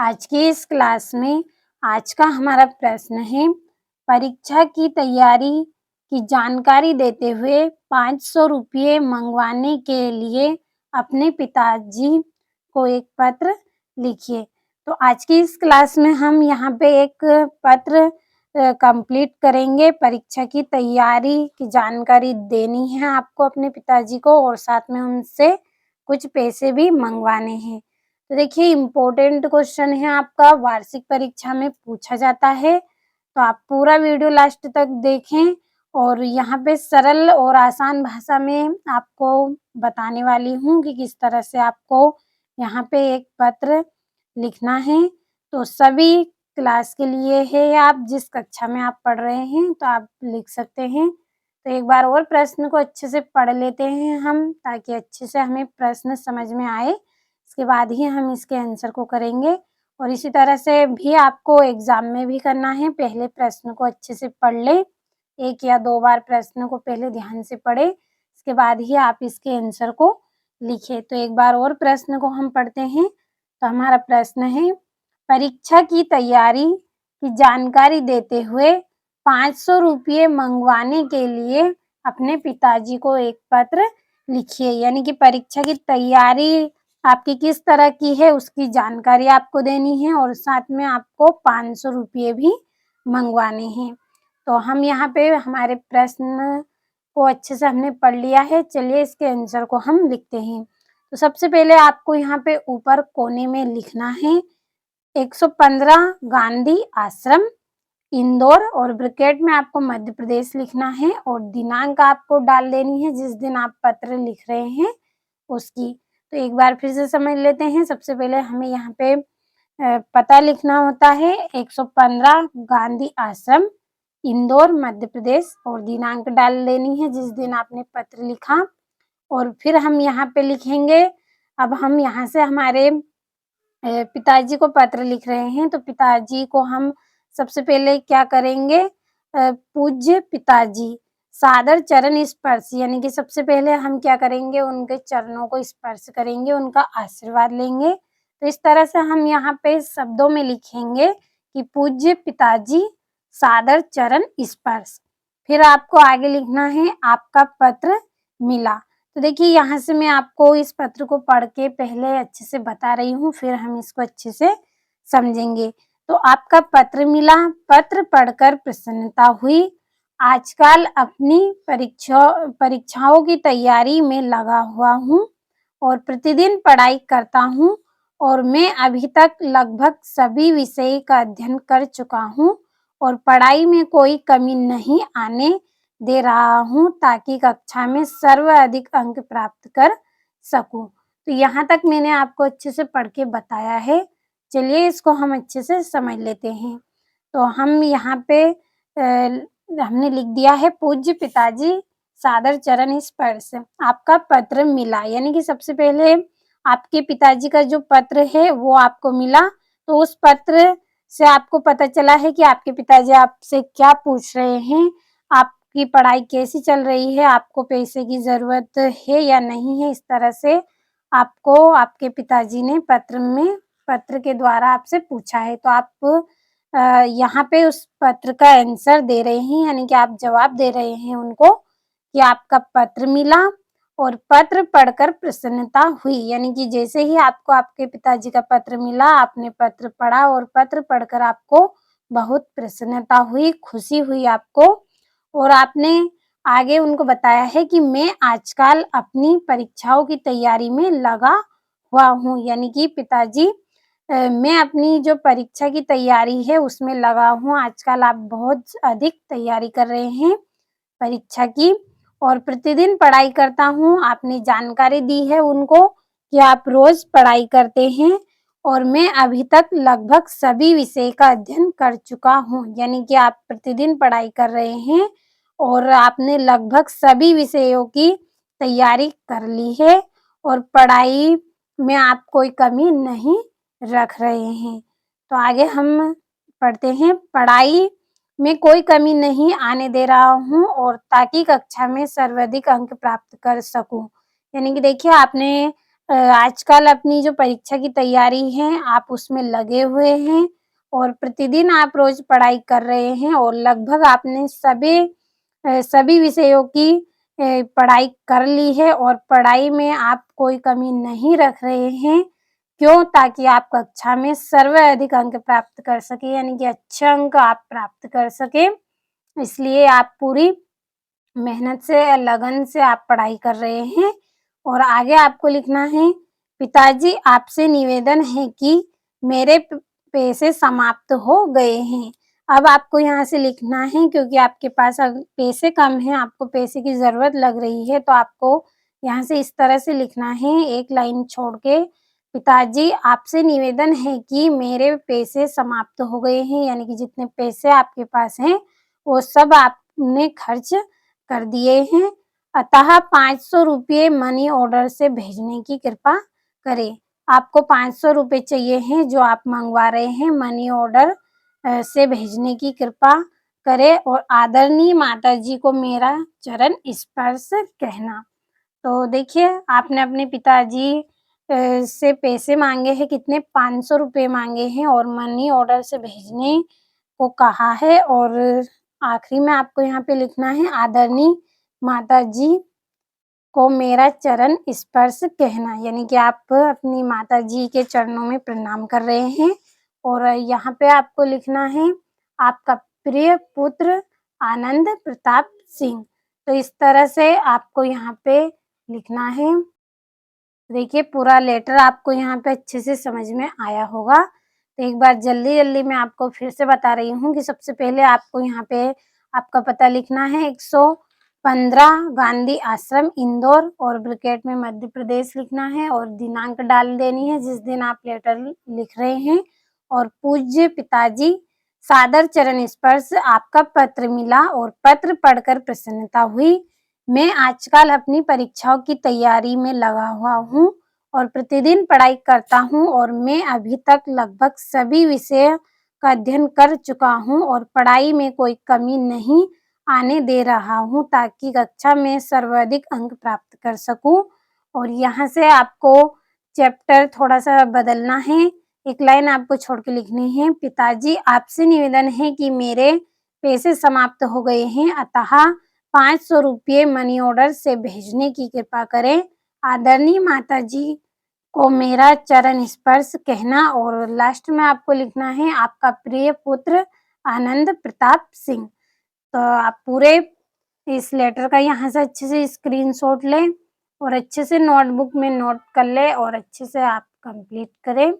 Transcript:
आज की इस क्लास में आज का हमारा प्रश्न है, परीक्षा की तैयारी की जानकारी देते हुए 500 रुपये मंगवाने के लिए अपने पिताजी को एक पत्र लिखिए। तो आज की इस क्लास में हम यहाँ पे एक पत्र कंप्लीट करेंगे। परीक्षा की तैयारी की जानकारी देनी है आपको अपने पिताजी को और साथ में उनसे कुछ पैसे भी मंगवाने हैं। तो देखिए इम्पोर्टेंट क्वेश्चन है आपका, वार्षिक परीक्षा में पूछा जाता है, तो आप पूरा वीडियो लास्ट तक देखें और यहाँ पे सरल और आसान भाषा में आपको बताने वाली हूँ कि किस तरह से आपको यहाँ पे एक पत्र लिखना है। तो सभी क्लास के लिए है, आप जिस कक्षा में आप पढ़ रहे हैं तो आप लिख सकते हैं। तो एक बार और प्रश्न को अच्छे से पढ़ लेते हैं हम, ताकि अच्छे से हमें प्रश्न समझ में आए, इसके बाद ही हम इसके आंसर को करेंगे। और इसी तरह से भी आपको एग्जाम में भी करना है, पहले प्रश्न को अच्छे से पढ़ ले, 1 या 2 बार प्रश्न को पहले ध्यान से पढ़े, इसके बाद ही आप इसके आंसर को लिखे। तो एक बार और प्रश्न को हम पढ़ते हैं। तो हमारा प्रश्न है, परीक्षा की तैयारी की जानकारी देते हुए 500 रुपये मंगवाने के लिए अपने पिताजी को एक पत्र लिखिए। यानी कि परीक्षा की तैयारी आपकी किस तरह की है उसकी जानकारी आपको देनी है और साथ में आपको 500 रुपये भी मंगवाने हैं। तो हम यहाँ पे हमारे प्रश्न को अच्छे से हमने पढ़ लिया है, चलिए इसके आंसर को हम लिखते हैं। तो सबसे पहले आपको यहाँ पे ऊपर कोने में लिखना है 115 गांधी आश्रम इंदौर, और ब्रैकेट में आपको मध्य प्रदेश लिखना है और दिनांक आपको डाल देनी है जिस दिन आप पत्र लिख रहे हैं उसकी। तो एक बार फिर से समझ लेते हैं। सबसे पहले हमें यहाँ पे पता लिखना होता है 115 गांधी आश्रम इंदौर मध्य प्रदेश, और दिनांक डाल देनी है जिस दिन आपने पत्र लिखा। और फिर हम यहाँ पे लिखेंगे, अब हम यहाँ से हमारे पिताजी को पत्र लिख रहे हैं, तो पिताजी को हम सबसे पहले क्या करेंगे, पूज्य पिताजी सादर चरण स्पर्श, यानी कि सबसे पहले हम क्या करेंगे, उनके चरणों को स्पर्श करेंगे, उनका आशीर्वाद लेंगे। तो इस तरह से हम यहाँ पे शब्दों में लिखेंगे कि पूज्य पिताजी सादर चरण स्पर्श। फिर आपको आगे लिखना है आपका पत्र मिला। तो देखिए यहाँ से मैं आपको इस पत्र को पढ़ के पहले अच्छे से बता रही हूँ, फिर हम इसको अच्छे से समझेंगे। तो आपका पत्र मिला, पत्र पढ़कर प्रसन्नता हुई, आजकल अपनी परीक्षाओं की तैयारी में लगा हुआ हूँ और प्रतिदिन पढ़ाई करता हूँ और मैं अभी तक लगभग सभी विषय का अध्ययन कर चुका हूँ और पढ़ाई में कोई कमी नहीं आने दे रहा हूँ ताकि कक्षा में सर्वाधिक अंक प्राप्त कर सकूं। तो यहाँ तक मैंने आपको अच्छे से पढ़ के बताया है, चलिए इसको हम अच्छे से समझ लेते हैं। तो हम यहाँ पे हमने लिख दिया है पूज्य पिताजी सादर चरण स्पर्श, आपका पत्र मिला, यानी कि सबसे पहले आपके पिताजी का जो पत्र है वो आपको मिला। तो उस पत्र से आपको पता चला है कि आपके पिताजी आपसे क्या पूछ रहे हैं, आपकी पढ़ाई कैसी चल रही है, आपको पैसे की जरूरत है या नहीं है। इस तरह से आपको आपके पिताजी ने पत्र के द्वारा आपसे पूछा है। तो आप यहाँ पे उस पत्र का आंसर दे रहे हैं, यानी कि आप जवाब दे रहे हैं उनको कि आपका पत्र मिला और पत्र पढ़कर प्रसन्नता हुई, यानी कि जैसे ही आपको आपके पिताजी का पत्र मिला, आपने पत्र पढ़ा और पत्र पढ़कर आपको बहुत प्रसन्नता हुई, खुशी हुई आपको, और आपने आगे उनको बताया है कि मैं आजकल अपनी परीक्षाओं की तैयारी में लगा हुआ हूँ, यानी कि पिताजी मैं अपनी जो परीक्षा की तैयारी है उसमें लगा हूँ। आजकल आप बहुत अधिक तैयारी कर रहे हैं परीक्षा की और प्रतिदिन पढ़ाई करता हूँ। आपने जानकारी दी है उनको कि आप रोज पढ़ाई करते हैं और मैं अभी तक लगभग सभी विषय का अध्ययन कर चुका हूँ, यानी कि आप प्रतिदिन पढ़ाई कर रहे हैं और आपने लगभग सभी विषयों की तैयारी कर ली है और पढ़ाई में आप कोई कमी नहीं रख रहे हैं। तो आगे हम पढ़ते हैं, पढ़ाई में कोई कमी नहीं आने दे रहा हूँ और ताकि कक्षा में सर्वाधिक अंक प्राप्त कर सकूं। यानी कि देखिए आपने आजकल अपनी जो परीक्षा की तैयारी है आप उसमें लगे हुए हैं और प्रतिदिन आप रोज़ पढ़ाई कर रहे हैं और लगभग आपने सभी विषयों की पढ़ाई कर ली है और पढ़ाई में आप कोई कमी नहीं रख रहे हैं। क्यों? ताकि आप कक्षा में सर्वाधिक अंक प्राप्त कर सकें, यानी कि अच्छे अंक आप प्राप्त कर सकें। इसलिए आप पूरी मेहनत से, लगन से आप पढ़ाई कर रहे हैं और आगे आपको लिखना है, पिताजी आपसे निवेदन है कि मेरे पैसे समाप्त हो गए हैं। अब आपको यहाँ से लिखना है क्योंकि आपके पास पैसे कम हैं, आपको पैसे की ज़रूरत लग रही है, तो आपको यहाँ से इस तरह से लिखना है, एक लाइन छोड़ के, पिताजी आपसे निवेदन है कि मेरे पैसे समाप्त हो गए हैं, यानी कि जितने पैसे आपके पास हैं, वो सब आपने खर्च कर दिए हैं, अतः 500 रुपये मनी ऑर्डर से भेजने की कृपा करें। आपको 500 रुपये चाहिए हैं जो आप मंगवा रहे हैं, मनी ऑर्डर से भेजने की कृपा करें और आदरणीय माताजी को मेरा चरण स्पर्श कहना। तो देखिए आपने अपने पिताजी से पैसे माँगे हैं, कितने 500 रुपये माँगे हैं और मनी ऑर्डर से भेजने को कहा है और आखिरी में आपको यहाँ पे लिखना है, आदरणीय माताजी को मेरा चरण स्पर्श कहना, यानी कि आप अपनी माताजी के चरणों में प्रणाम कर रहे हैं और यहाँ पे आपको लिखना है, आपका प्रिय पुत्र आनंद प्रताप सिंह। तो इस तरह से आपको यहाँ पे लिखना है। देखिए पूरा लेटर आपको यहाँ पे अच्छे से समझ में आया होगा। तो एक बार जल्दी-जल्दी मैं आपको फिर से बता रही हूँ कि सबसे पहले आपको यहाँ पे आपका पता लिखना है, 115 गांधी आश्रम इंदौर और ब्रैकेट में मध्य प्रदेश लिखना है और दिनांक डाल देनी है जिस दिन आप लेटर लिख रहे हैं और पूज्य पिताजी सादर चरण स्पर्श, आपका पत्र मिला और पत्र पढ़कर प्रसन्नता हुई। मैं आजकल अपनी परीक्षाओं की तैयारी में लगा हुआ हूँ और प्रतिदिन पढ़ाई करता हूँ और मैं अभी तक लगभग सभी विषय का अध्ययन कर चुका हूँ और पढ़ाई में कोई कमी नहीं आने दे रहा हूँ ताकि कक्षा में सर्वाधिक अंक प्राप्त कर सकूँ। और यहाँ से आपको चैप्टर थोड़ा-सा बदलना है, एक लाइन आपको छोड़ के लिखनी है, पिताजी आपसे निवेदन है कि मेरे पैसे समाप्त हो गए हैं, अतः 500 रुपये मनी ऑर्डर से भेजने की कृपा करें। आदरणीय माताजी को मेरा चरण स्पर्श कहना और लास्ट में आपको लिखना है, आपका प्रिय पुत्र आनंद प्रताप सिंह। तो आप पूरे इस लेटर का यहाँ से अच्छे से स्क्रीनशॉट लें और अच्छे से नोटबुक में नोट कर लें और अच्छे से आप कंप्लीट करें।